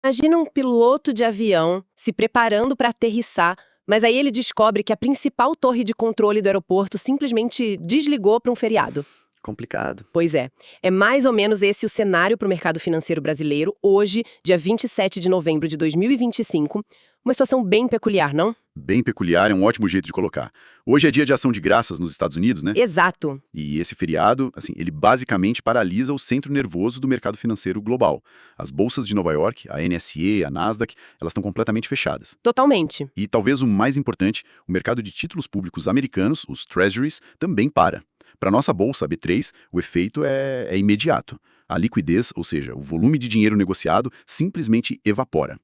Imagina um piloto de avião se preparando para aterrissar, mas aí ele descobre que a principal torre de controle do aeroporto simplesmente desligou para um feriado. Complicado. Pois é mais ou menos esse o cenário para o mercado financeiro brasileiro, hoje, dia 27 de novembro de 2025. Uma situação bem peculiar, não? Bem peculiar é um ótimo jeito de colocar. Hoje é dia de ação de graças nos Estados Unidos, né? Exato. E esse feriado, ele basicamente paralisa o centro nervoso do mercado financeiro global. As bolsas de Nova York, a NSE, a Nasdaq, elas estão completamente fechadas. Totalmente. E talvez o mais importante, o mercado de títulos públicos americanos, os Treasuries, também para. Para nossa bolsa, a B3, o efeito é imediato. A liquidez, ou seja, o volume de dinheiro negociado, simplesmente evapora.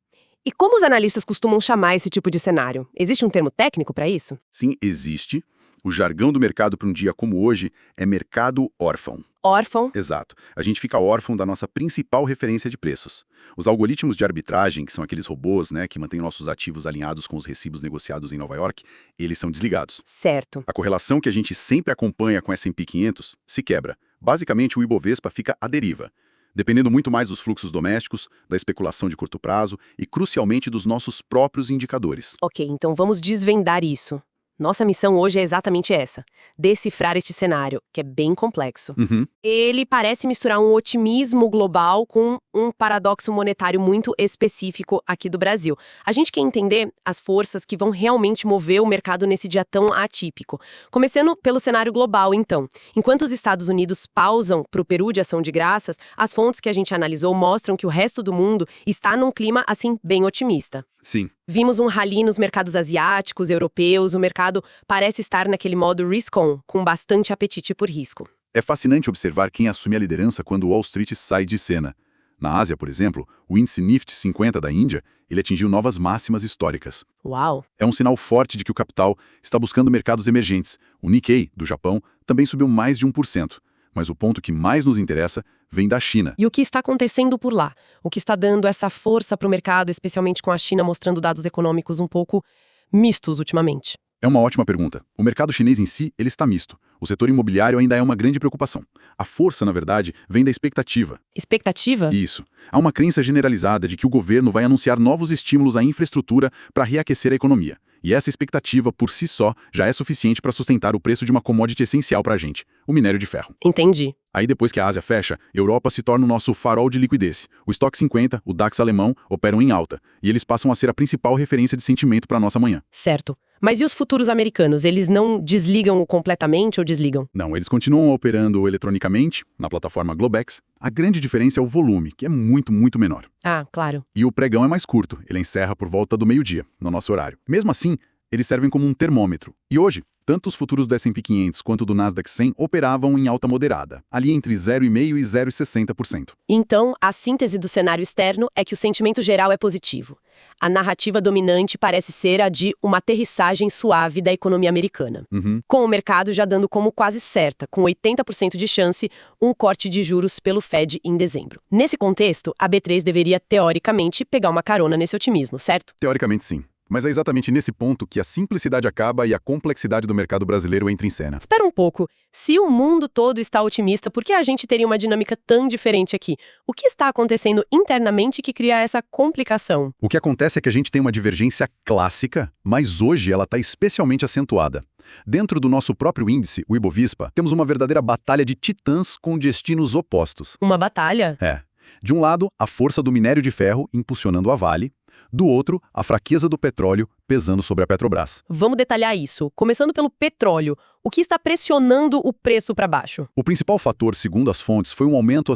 E como os analistas costumam chamar esse tipo de cenário? Existe um termo técnico para isso? Sim, existe. O jargão do mercado para um dia como hoje é mercado órfão. Órfão? Exato. A gente fica órfão da nossa principal referência de preços. Os algoritmos de arbitragem, que são aqueles robôs, que mantêm nossos ativos alinhados com os recibos negociados em Nova York, eles são desligados. Certo. A correlação que a gente sempre acompanha com S&P 500 se quebra. Basicamente, o Ibovespa fica à deriva, dependendo muito mais dos fluxos domésticos, da especulação de curto prazo e, crucialmente, dos nossos próprios indicadores. Ok, então vamos desvendar isso. Nossa missão hoje é exatamente essa: decifrar este cenário, que é bem complexo. Ele parece misturar um otimismo global com um paradoxo monetário muito específico aqui do Brasil. A gente quer entender as forças que vão realmente mover o mercado nesse dia tão atípico. Começando pelo cenário global, então. Enquanto os Estados Unidos pausam para o peru de ação de graças, as fontes que a gente analisou mostram que o resto do mundo está num clima, assim, bem otimista. Sim. Vimos um rally nos mercados asiáticos, europeus, o mercado parece estar naquele modo risk-on, com bastante apetite por risco. É fascinante observar quem assume a liderança quando Wall Street sai de cena. Na Ásia, por exemplo, o índice Nifty 50 da Índia, ele atingiu novas máximas históricas. Uau! É um sinal forte de que o capital está buscando mercados emergentes. O Nikkei, do Japão, também subiu mais de 1%. Mas o ponto que mais nos interessa vem da China. E o que está acontecendo por lá? O que está dando essa força para o mercado, especialmente com a China mostrando dados econômicos um pouco mistos ultimamente? É uma ótima pergunta. O mercado chinês em si, ele está misto. O setor imobiliário ainda é uma grande preocupação. A força, na verdade, vem da expectativa. Expectativa? Isso. Há uma crença generalizada de que o governo vai anunciar novos estímulos à infraestrutura para reaquecer a economia. E essa expectativa, por si só, já é suficiente para sustentar o preço de uma commodity essencial para a gente, o minério de ferro. Entendi. Aí depois que a Ásia fecha, Europa se torna o nosso farol de liquidez. O Stock 50, o DAX alemão, operam em alta. E eles passam a ser a principal referência de sentimento para a nossa manhã. Certo. Mas e os futuros americanos? Eles não desligam completamente ou desligam? Não, eles continuam operando eletronicamente, na plataforma Globex. A grande diferença é o volume, que é muito, muito menor. Ah, claro. E o pregão é mais curto, ele encerra por volta do meio-dia, no nosso horário. Mesmo assim, eles servem como um termômetro. E hoje, tanto os futuros do S&P 500 quanto do Nasdaq 100 operavam em alta moderada, ali entre 0,5% e 0,60%. Então, a síntese do cenário externo é que o sentimento geral é positivo. A narrativa dominante parece ser a de uma aterrissagem suave da economia americana. Com o mercado já dando como quase certa, com 80% de chance, um corte de juros pelo Fed em dezembro. Nesse contexto, a B3 deveria, teoricamente, pegar uma carona nesse otimismo, certo? Teoricamente, sim. Mas é exatamente nesse ponto que a simplicidade acaba e a complexidade do mercado brasileiro entra em cena. Espera um pouco. Se o mundo todo está otimista, por que a gente teria uma dinâmica tão diferente aqui? O que está acontecendo internamente que cria essa complicação? O que acontece é que a gente tem uma divergência clássica, mas hoje ela está especialmente acentuada. Dentro do nosso próprio índice, o Ibovespa, temos uma verdadeira batalha de titãs com destinos opostos. Uma batalha? É. De um lado, a força do minério de ferro impulsionando a Vale. Do outro, a fraqueza do petróleo pesando sobre a Petrobras. Vamos detalhar isso. Começando pelo petróleo. O que está pressionando o preço para baixo? O principal fator, segundo as fontes, foi um aumento,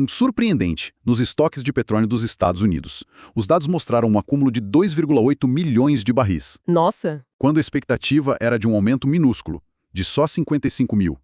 surpreendente nos estoques de petróleo dos Estados Unidos. Os dados mostraram um acúmulo de 2,8 milhões de barris. Nossa! Quando a expectativa era de um aumento minúsculo, de só 55 mil.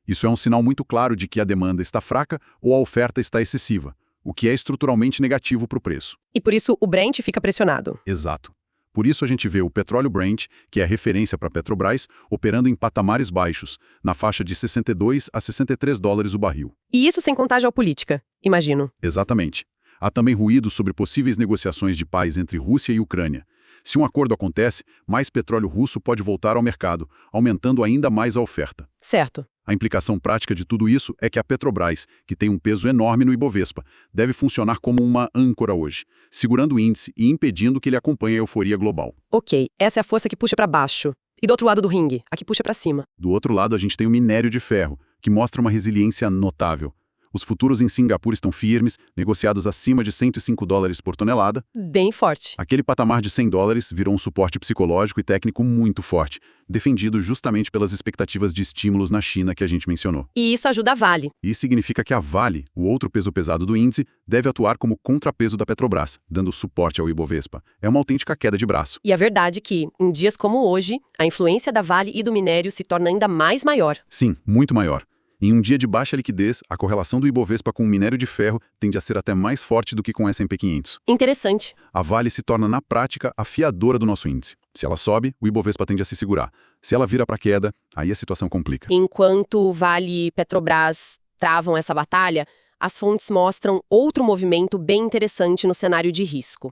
Isso é um sinal muito claro de que a demanda está fraca ou a oferta está excessiva, o que é estruturalmente negativo para o preço. E por isso o Brent fica pressionado. Exato. Por isso a gente vê o petróleo Brent, que é a referência para a Petrobras, operando em patamares baixos, na faixa de 62 a 63 dólares o barril. E isso sem contar geopolítica, imagino. Exatamente. Há também ruído sobre possíveis negociações de paz entre Rússia e Ucrânia. Se um acordo acontece, mais petróleo russo pode voltar ao mercado, aumentando ainda mais a oferta. Certo. A implicação prática de tudo isso é que a Petrobras, que tem um peso enorme no Ibovespa, deve funcionar como uma âncora hoje, segurando o índice e impedindo que ele acompanhe a euforia global. Ok, essa é a força que puxa para baixo. E do outro lado do ringue, a que puxa para cima. Do outro lado, a gente tem o minério de ferro, que mostra uma resiliência notável. Os futuros em Singapura estão firmes, negociados acima de $105 por tonelada. Bem forte. Aquele patamar de $100 virou um suporte psicológico e técnico muito forte, defendido justamente pelas expectativas de estímulos na China que a gente mencionou. E isso ajuda a Vale. Isso significa que a Vale, o outro peso pesado do índice, deve atuar como contrapeso da Petrobras, dando suporte ao Ibovespa. É uma autêntica queda de braço. E a verdade é que, em dias como hoje, a influência da Vale e do minério se torna ainda mais maior. Sim, muito maior. Em um dia de baixa liquidez, a correlação do Ibovespa com o minério de ferro tende a ser até mais forte do que com o S&P 500. Interessante. A Vale se torna, na prática, a fiadora do nosso índice. Se ela sobe, o Ibovespa tende a se segurar. Se ela vira para queda, aí a situação complica. Enquanto Vale e Petrobras travam essa batalha, as fontes mostram outro movimento bem interessante no cenário de risco.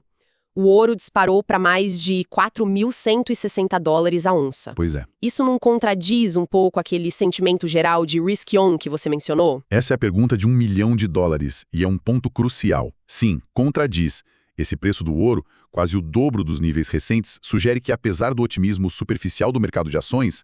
O ouro disparou para mais de $4.160 a onça. Pois é. Isso não contradiz um pouco aquele sentimento geral de risk-on que você mencionou? Essa é a pergunta de $1 milhão e é um ponto crucial. Sim, contradiz. Esse preço do ouro, quase o dobro dos níveis recentes, sugere que, apesar do otimismo superficial do mercado de ações,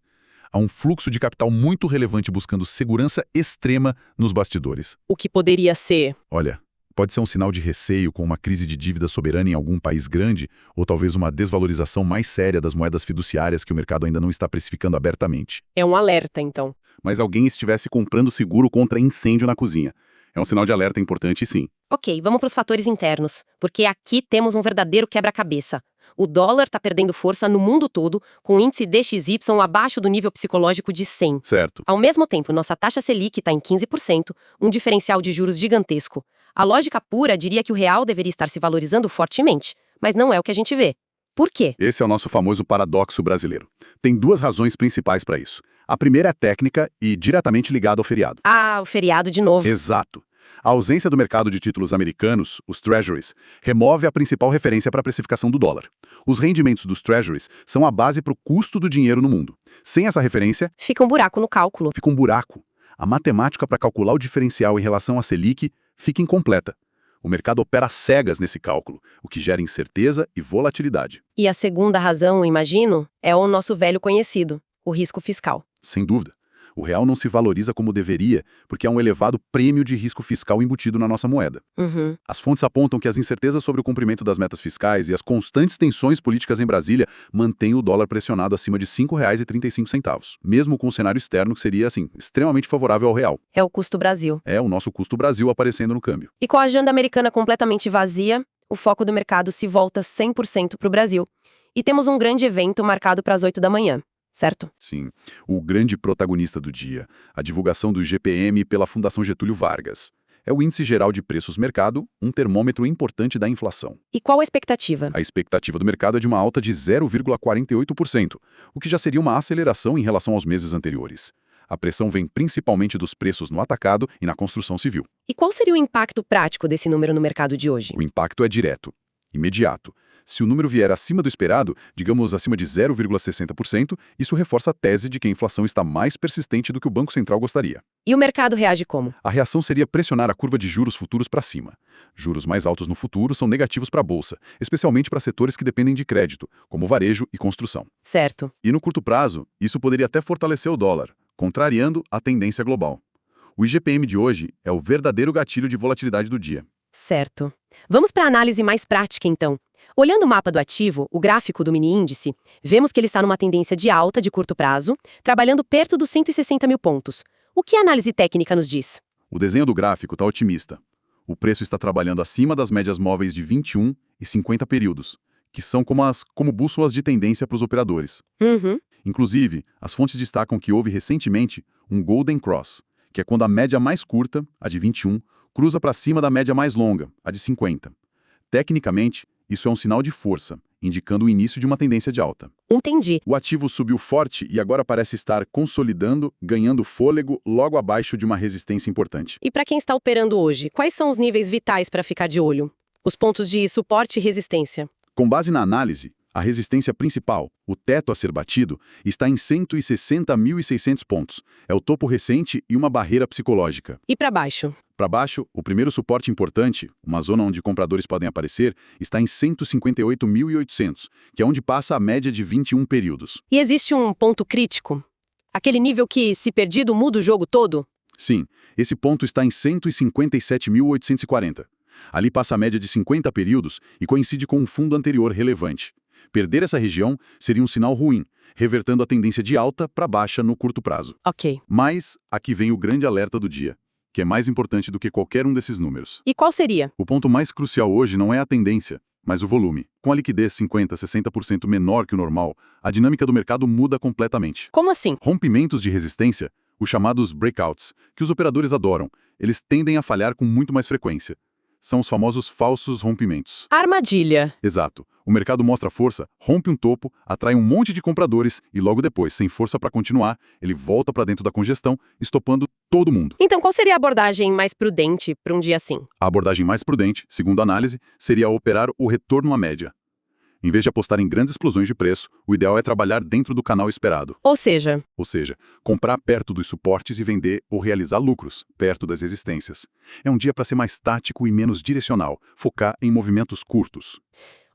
há um fluxo de capital muito relevante buscando segurança extrema nos bastidores. O que poderia ser? Olha, pode ser um sinal de receio com uma crise de dívida soberana em algum país grande, ou talvez uma desvalorização mais séria das moedas fiduciárias que o mercado ainda não está precificando abertamente. É um alerta, então. Mas alguém estivesse comprando seguro contra incêndio na cozinha. É um sinal de alerta importante, sim. Ok, vamos para os fatores internos, porque aqui temos um verdadeiro quebra-cabeça. O dólar está perdendo força no mundo todo, com o índice DXY abaixo do nível psicológico de 100. Certo. Ao mesmo tempo, nossa taxa Selic está em 15%, um diferencial de juros gigantesco. A lógica pura diria que o real deveria estar se valorizando fortemente, mas não é o que a gente vê. Por quê? Esse é o nosso famoso paradoxo brasileiro. Tem duas razões principais para isso. A primeira é técnica e diretamente ligada ao feriado. Ah, o feriado de novo. Exato. A ausência do mercado de títulos americanos, os Treasuries, remove a principal referência para a precificação do dólar. Os rendimentos dos Treasuries são a base para o custo do dinheiro no mundo. Sem essa referência, fica um buraco no cálculo. Fica um buraco. A matemática para calcular o diferencial em relação à Selic fica incompleta. O mercado opera às cegas nesse cálculo, o que gera incerteza e volatilidade. E a segunda razão, imagino, é o nosso velho conhecido, o risco fiscal. Sem dúvida. O real não se valoriza como deveria, porque há um elevado prêmio de risco fiscal embutido na nossa moeda. As fontes apontam que as incertezas sobre o cumprimento das metas fiscais e as constantes tensões políticas em Brasília mantêm o dólar pressionado acima de R$ 5,35, mesmo com um cenário externo que seria, extremamente favorável ao real. É o custo Brasil. É o nosso custo Brasil aparecendo no câmbio. E com a agenda americana completamente vazia, o foco do mercado se volta 100% para o Brasil. E temos um grande evento marcado para as 8 da manhã. Certo? Sim, o grande protagonista do dia, a divulgação do GPM pela Fundação Getúlio Vargas. É o Índice Geral de Preços Mercado, um termômetro importante da inflação. E qual a expectativa? A expectativa do mercado é de uma alta de 0,48%, o que já seria uma aceleração em relação aos meses anteriores. A pressão vem principalmente dos preços no atacado e na construção civil. E qual seria o impacto prático desse número no mercado de hoje? O impacto é direto, imediato. Se o número vier acima do esperado, digamos acima de 0,60%, isso reforça a tese de que a inflação está mais persistente do que o Banco Central gostaria. E o mercado reage como? A reação seria pressionar a curva de juros futuros para cima. Juros mais altos no futuro são negativos para a Bolsa, especialmente para setores que dependem de crédito, como varejo e construção. Certo. E no curto prazo, isso poderia até fortalecer o dólar, contrariando a tendência global. O IGPM de hoje é o verdadeiro gatilho de volatilidade do dia. Certo. Vamos para a análise mais prática, então. Olhando o mapa do ativo, o gráfico do mini-índice, vemos que ele está numa tendência de alta de curto prazo, trabalhando perto dos 160 mil pontos. O que a análise técnica nos diz? O desenho do gráfico está otimista. O preço está trabalhando acima das médias móveis de 21 e 50 períodos, que são como bússolas de tendência para os operadores. Inclusive, as fontes destacam que houve recentemente um Golden Cross, que é quando a média mais curta, a de 21, cruza para cima da média mais longa, a de 50. Tecnicamente, isso é um sinal de força, indicando o início de uma tendência de alta. Entendi. O ativo subiu forte e agora parece estar consolidando, ganhando fôlego logo abaixo de uma resistência importante. E para quem está operando hoje, quais são os níveis vitais para ficar de olho? Os pontos de suporte e resistência. Com base na análise, A resistência principal, o teto a ser batido, está em 160.600 pontos. É o topo recente e uma barreira psicológica. E para baixo? Para baixo, o primeiro suporte importante, uma zona onde compradores podem aparecer, está em 158.800, que é onde passa a média de 21 períodos. E existe um ponto crítico? Aquele nível que, se perdido, muda o jogo todo? Sim, esse ponto está em 157.840. Ali passa a média de 50 períodos e coincide com um fundo anterior relevante. Perder essa região seria um sinal ruim, revertendo a tendência de alta para baixa no curto prazo. Ok. Mas aqui vem o grande alerta do dia, que é mais importante do que qualquer um desses números. E qual seria? O ponto mais crucial hoje não é a tendência, mas o volume. Com a liquidez 50% a 60% menor que o normal, a dinâmica do mercado muda completamente. Como assim? Rompimentos de resistência, os chamados breakouts, que os operadores adoram, eles tendem a falhar com muito mais frequência. São os famosos falsos rompimentos. Armadilha. Exato. O mercado mostra força, rompe um topo, atrai um monte de compradores e logo depois, sem força para continuar, ele volta para dentro da congestão, estopando todo mundo. Então, qual seria a abordagem mais prudente para um dia assim? A abordagem mais prudente, segundo a análise, seria operar o retorno à média. Em vez de apostar em grandes explosões de preço, o ideal é trabalhar dentro do canal esperado. Ou seja, Comprar perto dos suportes e vender ou realizar lucros perto das resistências. É um dia para ser mais tático e menos direcional, focar em movimentos curtos.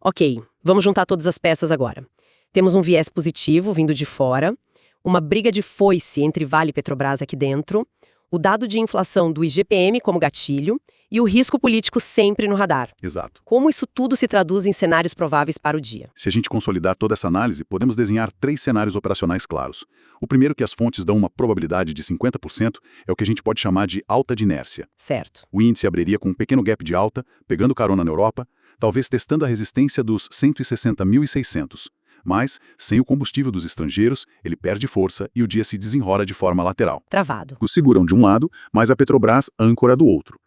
ok, vamos juntar todas as peças agora. Temos um viés positivo vindo de fora, uma briga de foice entre Vale e Petrobras aqui dentro, o dado de inflação do IGPM como gatilho e o risco político sempre no radar. Exato. Como isso tudo se traduz em cenários prováveis para o dia? Se a gente consolidar toda essa análise, podemos desenhar 3 cenários operacionais claros. O primeiro, que as fontes dão uma probabilidade de 50%, é o que a gente pode chamar de alta de inércia. Certo. O índice abriria com um pequeno gap de alta, pegando carona na Europa, talvez testando a resistência dos 160.600. Mas, sem o combustível dos estrangeiros, ele perde força e o dia se desenrola de forma lateral. Travado. Os seguram de um lado, mas a Petrobras âncora do outro.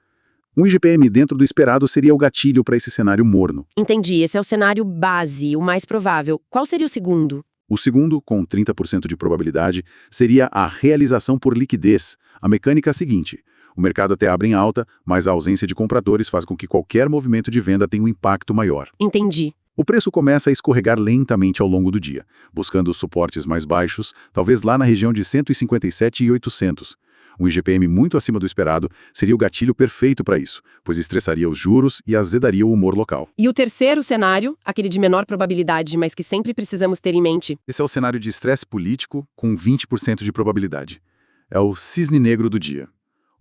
Um IGPM dentro do esperado seria o gatilho para esse cenário morno. Entendi, esse é o cenário base, o mais provável. Qual seria o segundo? O segundo, com 30% de probabilidade, seria a realização por liquidez. A mecânica é a seguinte: o mercado até abre em alta, mas a ausência de compradores faz com que qualquer movimento de venda tenha um impacto maior. Entendi. O preço começa a escorregar lentamente ao longo do dia, buscando os suportes mais baixos, talvez lá na região de 157.800. Um IGPM muito acima do esperado seria o gatilho perfeito para isso, pois estressaria os juros e azedaria o humor local. E o terceiro cenário, aquele de menor probabilidade, mas que sempre precisamos ter em mente? Esse é o cenário de estresse político com 20% de probabilidade. É o cisne negro do dia.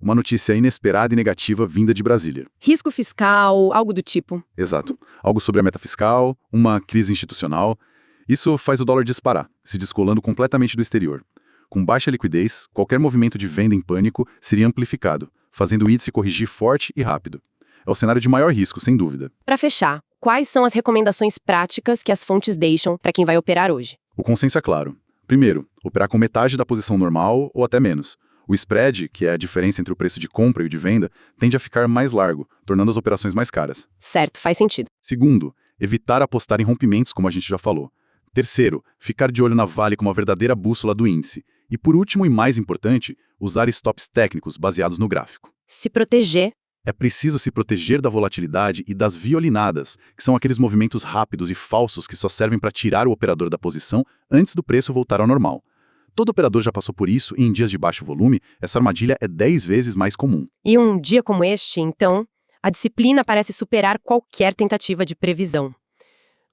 Uma notícia inesperada e negativa vinda de Brasília. Risco fiscal, algo do tipo. Exato. Algo sobre a meta fiscal, uma crise institucional. Isso faz o dólar disparar, se descolando completamente do exterior. Com baixa liquidez, qualquer movimento de venda em pânico seria amplificado, fazendo o índice corrigir forte e rápido. É o cenário de maior risco, sem dúvida. Para fechar, quais são as recomendações práticas que as fontes deixam para quem vai operar hoje? O consenso é claro. Primeiro, operar com metade da posição normal ou até menos. O spread, que é a diferença entre o preço de compra e o de venda, tende a ficar mais largo, tornando as operações mais caras. Certo, faz sentido. Segundo, evitar apostar em rompimentos, como a gente já falou. Terceiro, ficar de olho na Vale como uma verdadeira bússola do índice. E por último e mais importante, usar stops técnicos baseados no gráfico. Se proteger. É preciso se proteger da volatilidade e das violinadas, que são aqueles movimentos rápidos e falsos que só servem para tirar o operador da posição antes do preço voltar ao normal. Todo operador já passou por isso e em dias de baixo volume, essa armadilha é 10 vezes mais comum. E um dia como este, então, a disciplina parece superar qualquer tentativa de previsão.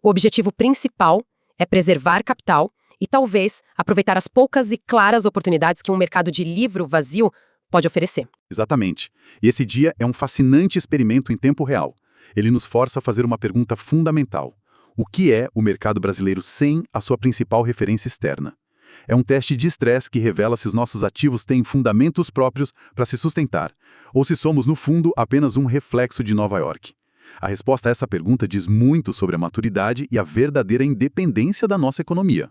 O objetivo principal é preservar capital e talvez aproveitar as poucas e claras oportunidades que um mercado de livro vazio pode oferecer. Exatamente. E esse dia é um fascinante experimento em tempo real. Ele nos força a fazer uma pergunta fundamental. O que é o mercado brasileiro sem a sua principal referência externa? É um teste de estresse que revela se os nossos ativos têm fundamentos próprios para se sustentar, ou se somos, no fundo, apenas um reflexo de Nova York. A resposta a essa pergunta diz muito sobre a maturidade e a verdadeira independência da nossa economia.